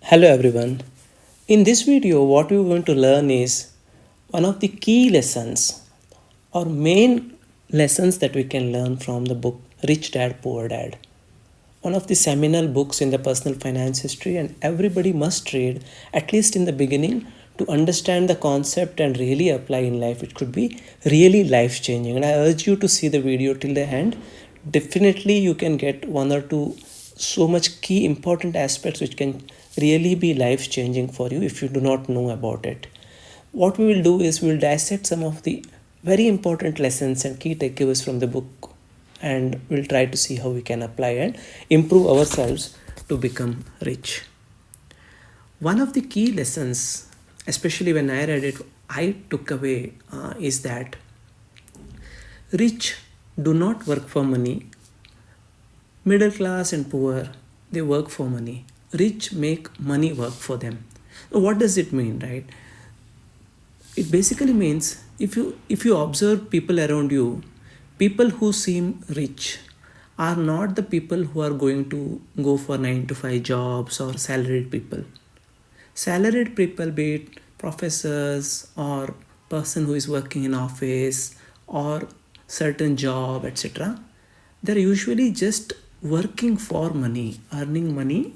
Hello everyone. In this video, what we're going to learn is one of the key lessons or main lessons that we can learn from the book Rich Dad Poor Dad. One of the seminal books in the personal finance history, and everybody must read at least in the beginning to understand the concept and really apply in life. It could be really life changing. And I urge you to see the video till the end. Definitely, you can get one or two so much key important aspects which can really be life changing for you if you do not know about it. What we will do is we will dissect some of the very important lessons and key takeaways from the book, and we'll try to see how we can apply and improve ourselves to become rich. One of the key lessons, especially when I read it, I took away is that rich do not work for money. Middle class and poor, they work for money. Rich make money work for them. So what does it mean, right? It basically means if you observe people around you, people who seem rich are not the people who are going to go for 9 to 5 jobs or salaried people. Salaried people, be it professors or person who is working in office or certain job, etc., they're usually just working for money, earning money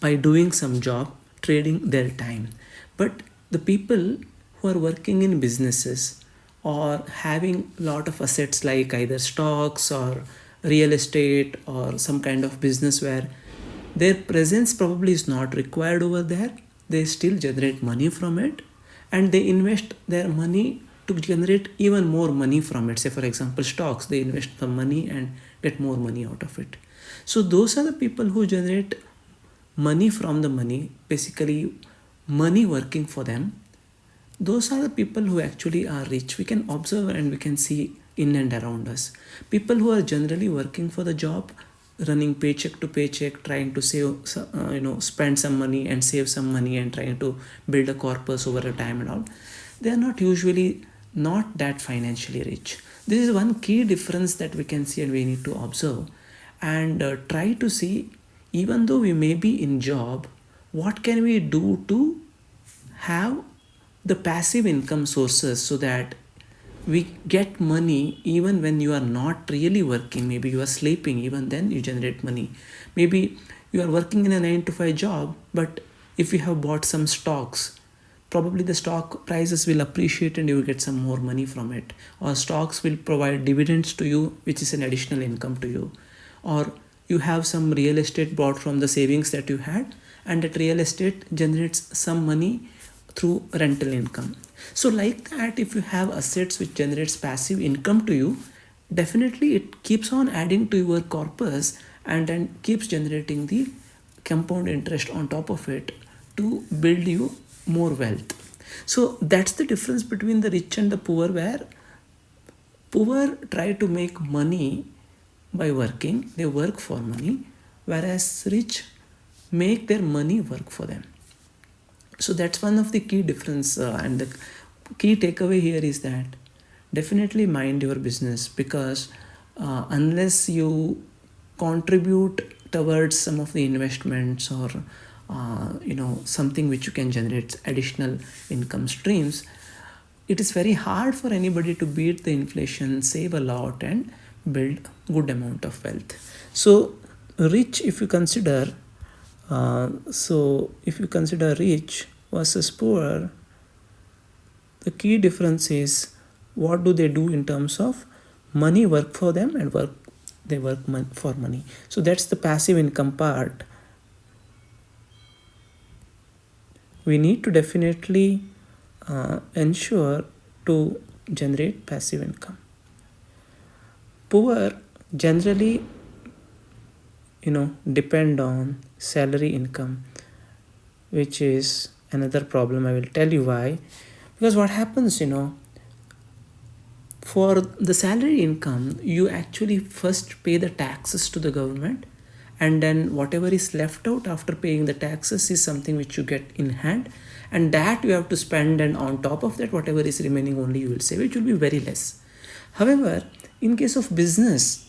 by doing some job, trading their time. But the people who are working in businesses or having a lot of assets like either stocks or real estate or some kind of business where their presence probably is not required over there, they still generate money from it, and they invest their money to generate even more money from it. Say for example stocks, they invest some money and get more money out of it. So those are the people who generate money from the money, basically money working for them. Those are the people who actually are rich. We can observe and we can see in and around us. People who are generally working for the job, running paycheck to paycheck, trying to save, spend some money and save some money and trying to build a corpus over a time and all. They are not usually not that financially rich. This is one key difference that we can see and we need to observe and try to see, even though we may be in job, what can we do to have the passive income sources so that we get money even when you are not really working. Maybe you are sleeping, even then you generate money. Maybe you are working in a 9 to 5 job, but if you have bought some stocks, probably the stock prices will appreciate and you will get some more money from it, or stocks will provide dividends to you, which is an additional income to you, or you have some real estate bought from the savings that you had, and that real estate generates some money through rental income. So like that, if you have assets which generates passive income to you, definitely it keeps on adding to your corpus and then keeps generating the compound interest on top of it to build you more wealth. So that's the difference between the rich and the poor, where poor try to make money by working, they work for money, whereas rich make their money work for them. So that's one of the key difference, and the key takeaway here is that definitely mind your business, because unless you contribute towards some of the investments or something which you can generate additional income streams, it is very hard for anybody to beat the inflation, save a lot and build good amount of wealth. So rich, if you consider rich versus poor, the key difference is what do they do in terms of money work for them and they work for money. So that's the passive income part. We need to definitely ensure to generate passive income. Poor generally depend on salary income, which is another problem. I will tell you why. Because what happens, for the salary income, you actually first pay the taxes to the government, and then whatever is left out after paying the taxes is something which you get in hand, and that you have to spend, and on top of that whatever is remaining only you will save, which will be very less. However, in case of business,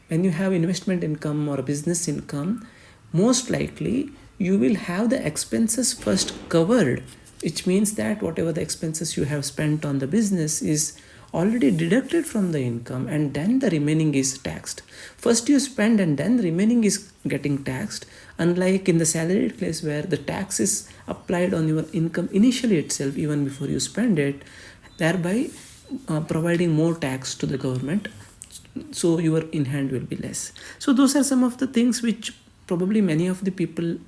when you have investment income or business income, most likely you will have the expenses first covered, which means that whatever the expenses you have spent on the business is already deducted from the income, and then the remaining is taxed. First you spend and then the remaining is getting taxed, unlike in the salaried place where the tax is applied on your income initially itself even before you spend it, thereby providing more tax to the government, so your in hand will be less. So those are some of the things which probably many of the people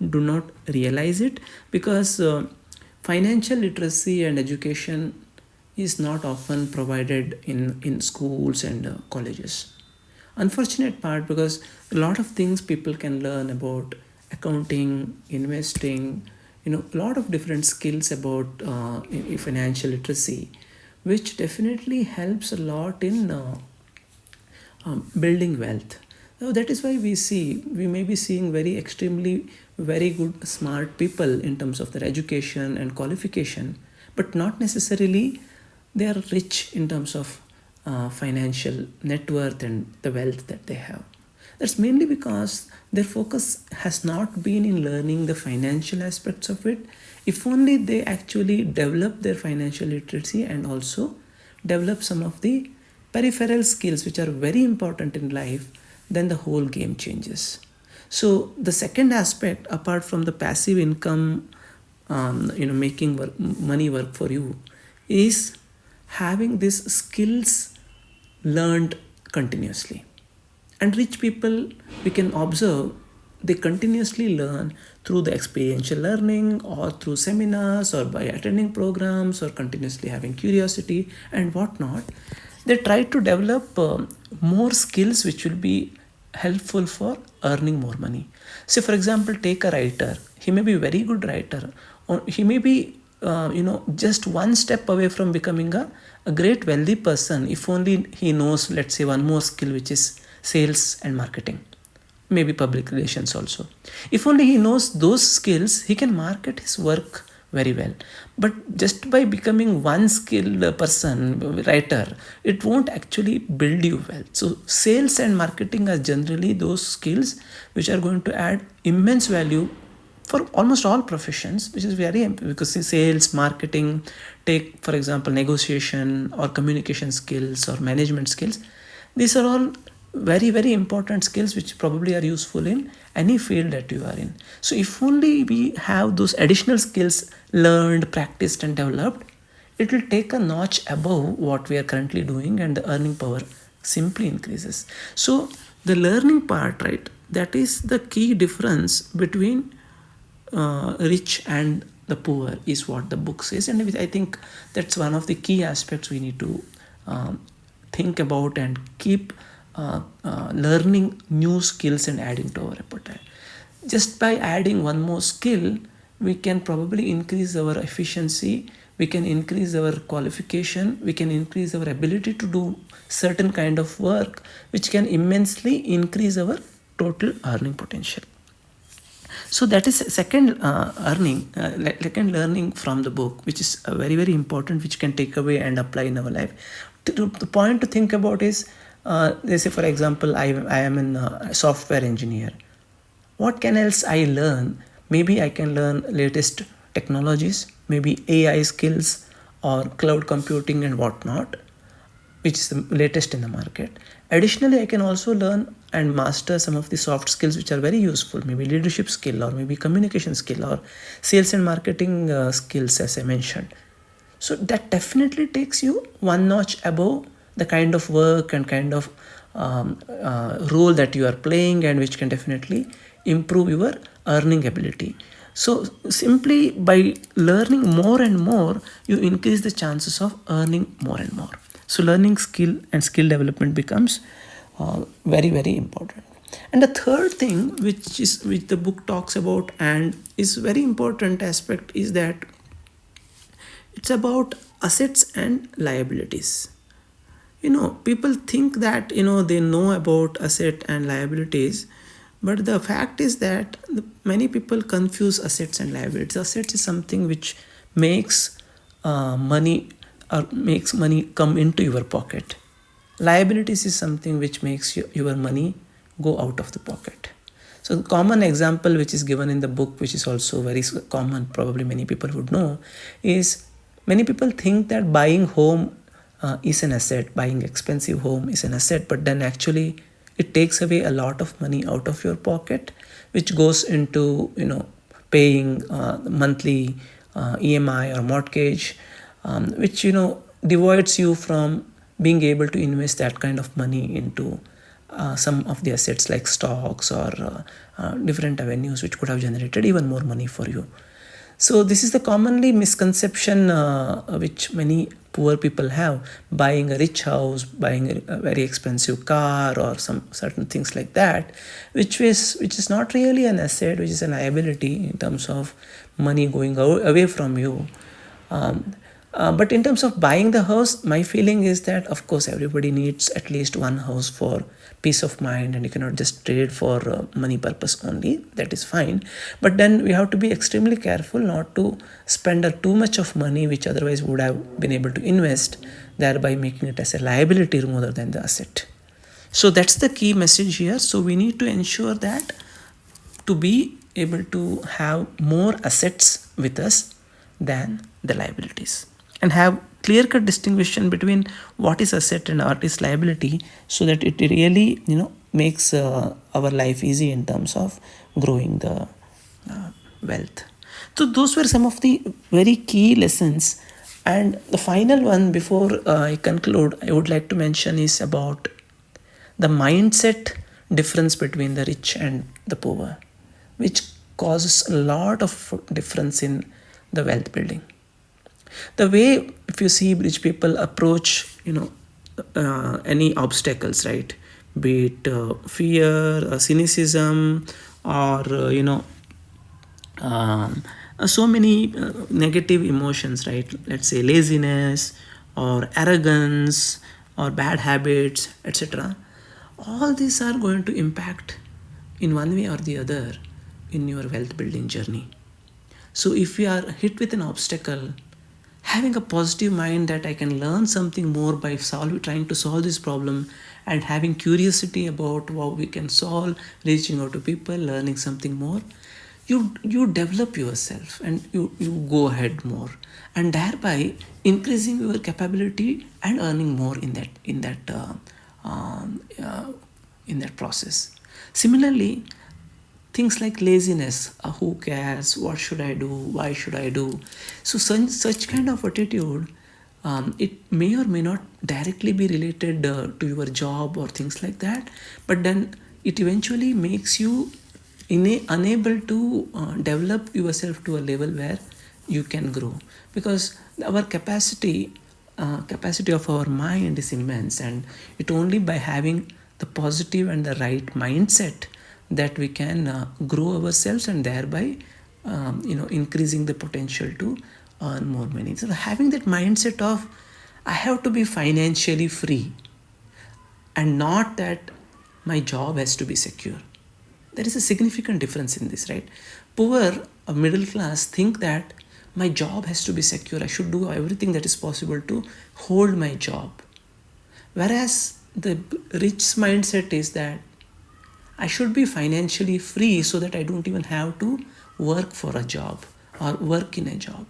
do not realize it, because financial literacy and education is not often provided in schools and colleges. Unfortunate part, because a lot of things people can learn about accounting, investing, a lot of different skills about financial literacy, which definitely helps a lot in building wealth. So that is why we may be seeing very extremely very good smart people in terms of their education and qualification, but not necessarily they are rich in terms of financial net worth and the wealth that they have. That's mainly because their focus has not been in learning the financial aspects of it. If only they actually develop their financial literacy and also develop some of the peripheral skills which are very important in life, then the whole game changes. So the second aspect, apart from the passive income, making money work for you, is having these skills learned continuously. And rich people, we can observe, they continuously learn through the experiential learning or through seminars or by attending programs or continuously having curiosity and whatnot. They try to develop more skills which will be helpful for earning more money. Say for example, take a writer. He may be a very good writer, or he may be just one step away from becoming a great wealthy person if only he knows, let's say, one more skill, which is sales and marketing, maybe public relations also. If only he knows those skills, he can market his work very well. But just by becoming one skilled person, writer, it won't actually build you wealth. So sales and marketing are generally those skills which are going to add immense value for almost all professions, which is very important, because sales, marketing, take for example negotiation or communication skills or management skills. These are all very, very important skills which probably are useful in any field that you are in. So if only we have those additional skills learned, practiced and developed, it will take a notch above what we are currently doing, and the earning power simply increases. So the learning part, right, that is the key difference between rich and the poor, is what the book says. And I think that's one of the key aspects we need to think about and keep learning new skills and adding to our repertoire. Just by adding one more skill, we can probably increase our efficiency, we can increase our qualification, we can increase our ability to do certain kind of work, which can immensely increase our total earning potential. So that is second second learning from the book, which is very, very important, which can take away and apply in our life. The point to think about is, let's say for example, I am a software engineer. What can else I learn? Maybe I can learn latest technologies, maybe AI skills or cloud computing and whatnot, which is the latest in the market. Additionally, I can also learn and master some of the soft skills which are very useful, maybe leadership skill or maybe communication skill or sales and marketing skills, as I mentioned. So that definitely takes you one notch above the kind of work and kind of role that you are playing, and which can definitely improve your earning ability. So simply by learning more and more, you increase the chances of earning more and more. So learning skill and skill development becomes very, very important. And the third thing which the book talks about and is very important aspect is that it's about assets and liabilities. People think that they know about asset and liabilities, but the fact is that many people confuse assets and liabilities. Assets is something which makes money or makes money come into your pocket. Liabilities is something which makes your money go out of the pocket. So So the common example which is given in the book, which is also very common, probably many people would know, is many people think that buying home is an asset, buying expensive home is an asset, but then actually it takes away a lot of money out of your pocket, which goes into paying monthly EMI or mortgage, which devoids you from being able to invest that kind of money into some of the assets like stocks or different avenues which could have generated even more money for you. So this is the commonly misconception which many poor people have, buying a rich house, buying a very expensive car or some certain things like that, which is not really an asset, which is a liability in terms of money going away from you. But in terms of buying the house, my feeling is that of course everybody needs at least one house for peace of mind, and you cannot just trade for money purpose only. That is fine, but then we have to be extremely careful not to spend too much of money which otherwise would have been able to invest, thereby making it as a liability rather than the asset. So that's the key message here. So we need to ensure that to be able to have more assets with us than the liabilities, and have clear cut distinction between what is asset and what is liability, so that it really makes our life easy in terms of growing the wealth. So those were some of the very key lessons, and the final one before I conclude I would like to mention is about the mindset difference between the rich and the poor, which causes a lot of difference in the wealth building. The way, if you see rich people approach any obstacles, right, be it fear, cynicism, or so many negative emotions, right, let's say laziness or arrogance or bad habits, etc., all these are going to impact in one way or the other in your wealth building journey. So if we are hit with an obstacle, having a positive mind that I can learn something more by trying to solve this problem, and having curiosity about how we can solve, reaching out to people, learning something more, you develop yourself and you go ahead more, and thereby increasing your capability and earning more in that process. Similarly, things like laziness, who cares, what should I do, why should I do? So such kind of attitude, it may or may not directly be related to your job or things like that, but then it eventually makes you unable to develop yourself to a level where you can grow, because our capacity of our mind is immense, and it only by having the positive and the right mindset that we can grow ourselves, and thereby increasing the potential to earn more money. So having that mindset of I have to be financially free, and not that my job has to be secure. There is a significant difference in this, right? Poor or middle class think that my job has to be secure. I should do everything that is possible to hold my job. Whereas the rich mindset is that I should be financially free so that I don't even have to work for a job or work in a job.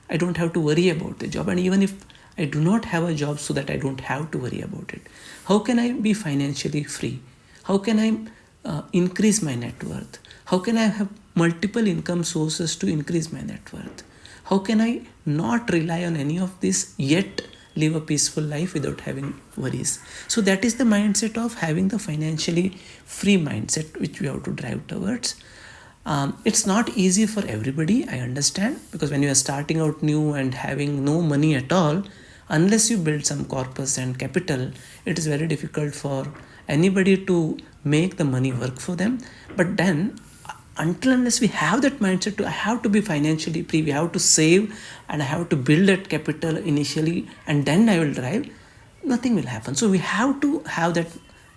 I don't have to worry about the job. And even if I do not have a job, so that I don't have to worry about it. How can I be financially free? How can I increase my net worth? How can I have multiple income sources to increase my net worth? How can I not rely on any of this, yet live a peaceful life without having worries? So that is the mindset of having the financially free mindset, which we have to drive towards. It's not easy for everybody, I understand, because when you are starting out new and having no money at all, unless you build some corpus and capital, it is very difficult for anybody to make the money work for them. But then, until unless we have that mindset to I have to be financially free, we have to save, and I have to build that capital initially, and then I will drive, nothing will happen. So we have to have that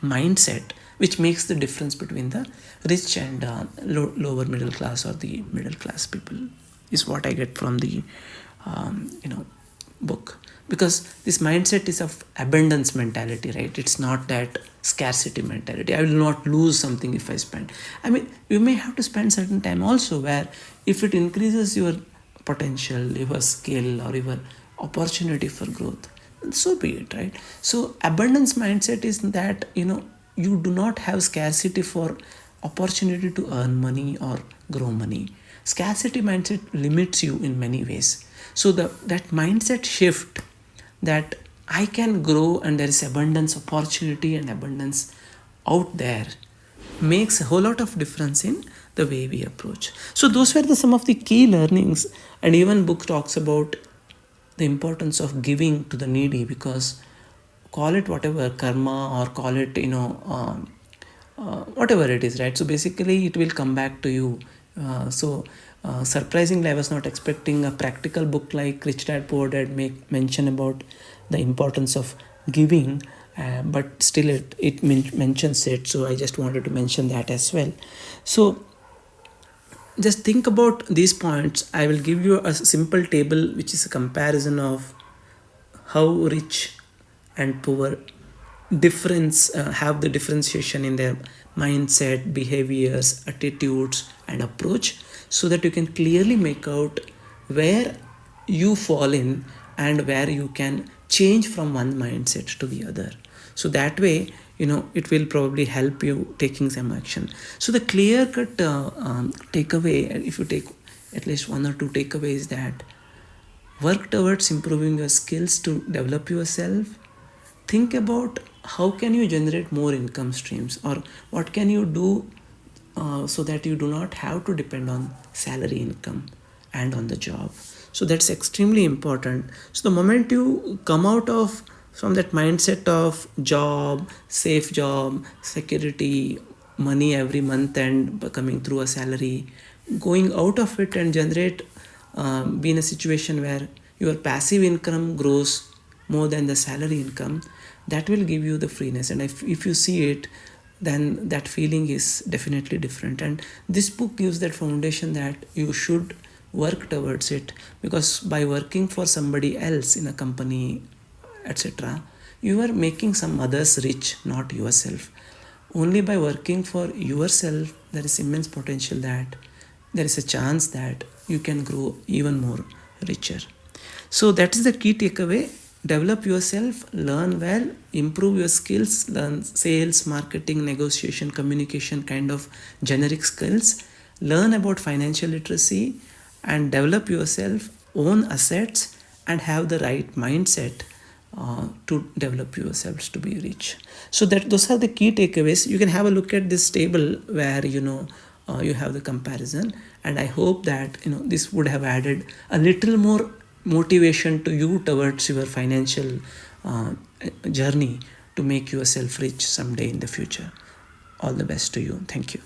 mindset, which makes the difference between the rich and lower middle class or the middle class people, is what I get from the book, because this mindset is of abundance mentality, right? It's not that scarcity mentality. I will not lose something if I spend. I mean, you may have to spend certain time also, where if it increases your potential, your skill, or your opportunity for growth, so be it, right? So abundance mindset is that, you do not have scarcity for opportunity to earn money or grow money. Scarcity mindset limits you in many ways. So that mindset shift, that I can grow and there is abundance opportunity and abundance out there, makes a whole lot of difference in the way we approach. So those were some of the key learnings. And even book talks about the importance of giving to the needy, because call it whatever, karma, or call it, whatever it is, right? So basically it will come back to you. Surprisingly, I was not expecting a practical book like Rich Dad Poor Dad make mention about the importance of giving, but still it mentions it, so I just wanted to mention that as well. So just think about these points. I will give you a simple table which is a comparison of how rich and poor difference have the differentiation in their mindset, behaviors, attitudes, and approach, so that you can clearly make out where you fall in and where you can change from one mindset to the other. So that way, it will probably help you taking some action. So the clear cut takeaway, if you take at least one or two takeaways, that work towards improving your skills to develop yourself. Think about how can you generate more income streams, or what can you do so that you do not have to depend on salary income and on the job. So that's extremely important. So the moment you come out of from that mindset of job, safe job, security, money every month and coming through a salary, going out of it and generate, be in a situation where your passive income grows more than the salary income, that will give you the freeness. And if you see it, then that feeling is definitely different. And this book gives that foundation that you should work towards it, because by working for somebody else in a company, etc., you are making some others rich, not yourself. Only by working for yourself, there is immense potential that there is a chance that you can grow even more richer. So that is the key takeaway. Develop yourself, learn well, improve your skills, learn sales, marketing, negotiation, communication, kind of generic skills. Learn about financial literacy and develop yourself, own assets, and have the right mindset to develop yourselves to be rich. So that those are the key takeaways. You can have a look at this table where you have the comparison, and I hope that this would have added a little more motivation to you towards your financial journey to make yourself rich someday in the future. All the best to you. Thank you.